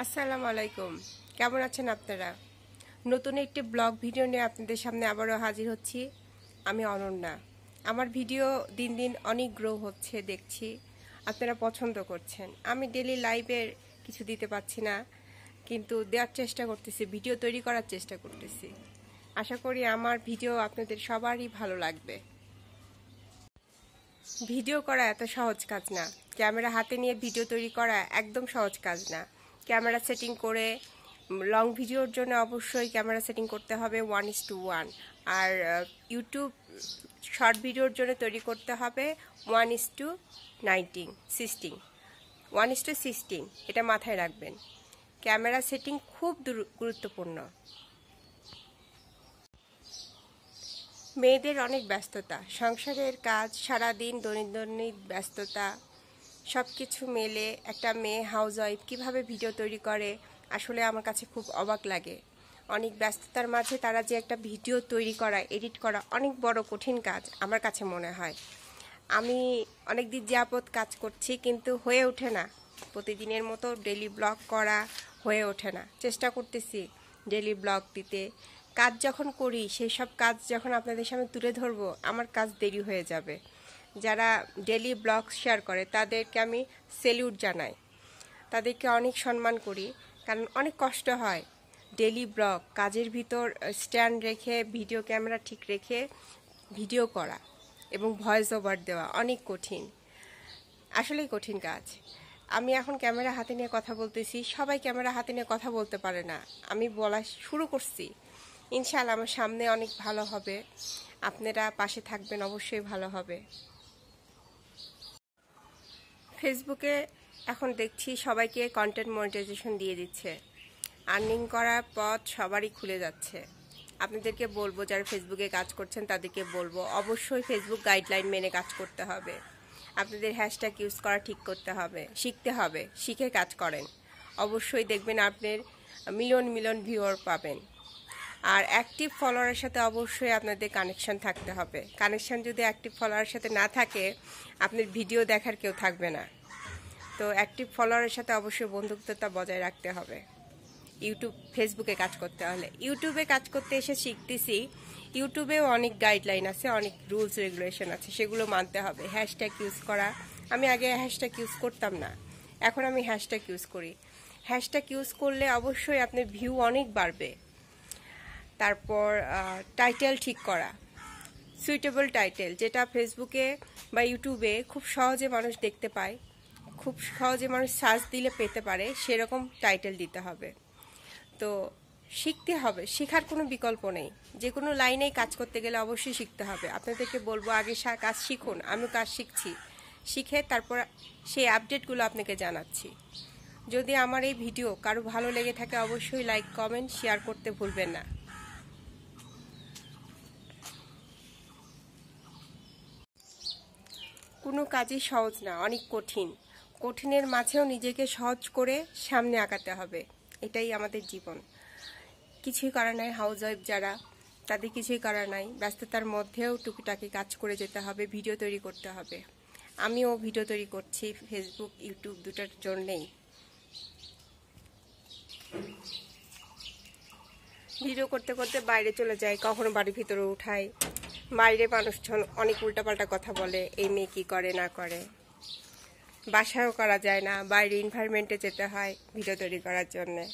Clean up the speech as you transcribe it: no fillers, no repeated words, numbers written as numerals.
আসসালামু আলাইকুম, কেমন আছেন আপনারা? নতুন একটি ব্লগ ভিডিও নিয়ে আপনাদের সামনে আবারও হাজির হচ্ছি। আমি অনন্যা। আমার ভিডিও দিন দিন অনেক গ্রো হচ্ছে দেখছি, আপনারা পছন্দ করছেন। আমি ডেলি লাইভের কিছু দিতে পারছি না, কিন্তু দেওয়ার চেষ্টা করতেছি, ভিডিও তৈরি করার চেষ্টা করতেছি। আশা করি আমার ভিডিও আপনাদের সবারই ভালো লাগবে। ভিডিও করা এত সহজ কাজ না। ক্যামেরা হাতে নিয়ে ভিডিও তৈরি করা একদম সহজ কাজ না। ক্যামেরা সেটিং করে লং ভিডিওর জন্য অবশ্যই ক্যামেরা সেটিং করতে হবে 1:1, আর ইউটিউব শর্ট ভিডিওর জন্য তৈরি করতে হবে 1:16, 1:16। এটা মাথায় রাখবেন। ক্যামেরা সেটিং খুব গুরুত্বপূর্ণ। মেয়েদের অনেক ব্যস্ততা, সংসারের কাজ, সারাদিন দৈনন্দিন ব্যস্ততা, সব কিছু মেলে একটা মেয়ে হাউসওয়াইফ কীভাবে ভিডিও তৈরি করে আসলে আমার কাছে খুব অবাক লাগে। অনেক ব্যস্ততার মাঝে তারা যে একটা ভিডিও তৈরি করা, এডিট করা অনেক বড় কঠিন কাজ আমার কাছে মনে হয়। আমি অনেক দিন যাবত কাজ করছি, কিন্তু হয়ে ওঠে না। প্রতিদিনের মতো ডেইলি ব্লগ করা হয়ে ওঠে না। চেষ্টা করতেছি ডেইলি ব্লগ দিতে। কাজ যখন করি, সেই সব কাজ যখন আপনাদের সামনে তুলে ধরবো, আমার কাজ দেরি হয়ে যাবে। যারা ডেইলি ব্লগ শেয়ার করে তাদেরকে আমি স্যালিউট জানাই, তাদেরকে অনেক সম্মান করি, কারণ অনেক কষ্ট হয় ডেইলি ব্লগ কাজের ভিতর স্ট্যান্ড রেখে, ভিডিও ক্যামেরা ঠিক রেখে ভিডিও করা এবং ভয়েস ওভার দেওয়া অনেক কঠিন, আসলেই কঠিন কাজ। আমি এখন ক্যামেরা হাতে নিয়ে কথা বলতেছি, সবাই ক্যামেরা হাতে নিয়ে কথা বলতে পারে না। আমি বলা শুরু করছি, ইনশাআল্লাহ আমার সামনে অনেক ভালো হবে। আপনারা পাশে থাকবেন, অবশ্যই ভালো হবে। ফেসবুকে এখন দেখছি সবাইকে কন্টেন্ট মনিটাইজেশন দিয়ে দিচ্ছে। আর্নিং করার পথ সবারই খুলে যাচ্ছে। আপনাদেরকে বলবো, যারা ফেসবুকে কাজ করছেন তাদেরকে বলবো, অবশ্যই ফেসবুক গাইডলাইন মেনে কাজ করতে হবে। আপনাদের হ্যাশট্যাগ ইউজ করা ঠিক করতে হবে, শিখতে হবে। শিখে কাজ করেন, অবশ্যই দেখবেন আপনার মিলিয়ন মিলিয়ন ভিউয়ার পাবেন। আর অ্যাক্টিভ ফলোয়ারের সাথে অবশ্যই আপনাদের কানেকশন থাকতে হবে। কানেকশন যদি অ্যাক্টিভ ফলোয়ারের সাথে না থাকে, আপনার ভিডিও দেখার কেউ থাকবে না। তো অ্যাক্টিভ ফলোয়ারের সাথে অবশ্যই বন্ধুত্বতা বজায় রাখতে হবে। ফেসবুকে কাজ করতে হলে, ইউটিউবে কাজ করতে এসে শিখতেছি, ইউটিউবেও অনেক গাইডলাইন আছে, অনেক রুলস রেগুলেশন আছে, সেগুলো মানতে হবে। হ্যাশট্যাগ ইউজ করা, আমি আগে হ্যাশট্যাগ ইউজ করতাম না, এখন আমি হ্যাশট্যাগ ইউজ করি। হ্যাশট্যাগ ইউজ করলে অবশ্যই আপনার ভিউ অনেক বাড়বে। তারপর টাইটেল ঠিক করা, সুইটেবল টাইটেল, যেটা ফেসবুকে বা ইউটিউবে খুব সহজে মানুষ দেখতে পায়, খুব সহজে মানুষ সার্চ দিলে পেতে পারে, সেরকম টাইটেল দিতে হবে। তো শিখতে হবে, শেখার কোনো বিকল্প নেই। যে কোনো লাইনেই কাজ করতে গেলে অবশ্যই শিখতে হবে। আপনাদেরকে বলবো, আগে কাজ শিখুন। আমিও কাজ শিখছি, শিখে তারপর সেই আপডেটগুলো আপনাকে জানাচ্ছি। যদি আমার এই ভিডিও কারো ভালো লেগে থাকে, অবশ্যই লাইক, কমেন্ট, শেয়ার করতে ভুলবেন না। কোনো কাজই সহজ না, অনেক কঠিন। কঠিনের মাঝেও নিজেকে সহজ করে সামনে আগাতে হবে, এটাই আমাদের জীবন। কিছুই করার নাই, হাউসওয়াইফ যারা, তাদের কিছুই করার নাই। ব্যস্ততার মধ্যেও টুকিটাকি কাজ করে যেতে হবে, ভিডিও তৈরি করতে হবে। আমিও ভিডিও তৈরি করছি ফেসবুক, ইউটিউব দুটার জন্যেই। ভিডিও করতে করতে বাইরে চলে যাই, কখনো বাড়ির ভিতরে উঠাই। বাইরে মানুষজন অনেক উল্টাপাল্টা কথা বলে, এই মেয়ে কী করে না করে। বাসায়ও করা যায় না, বাইরে এনভায়রনমেন্টে যেতে হয় ভিডিও তৈরি করার জন্যে।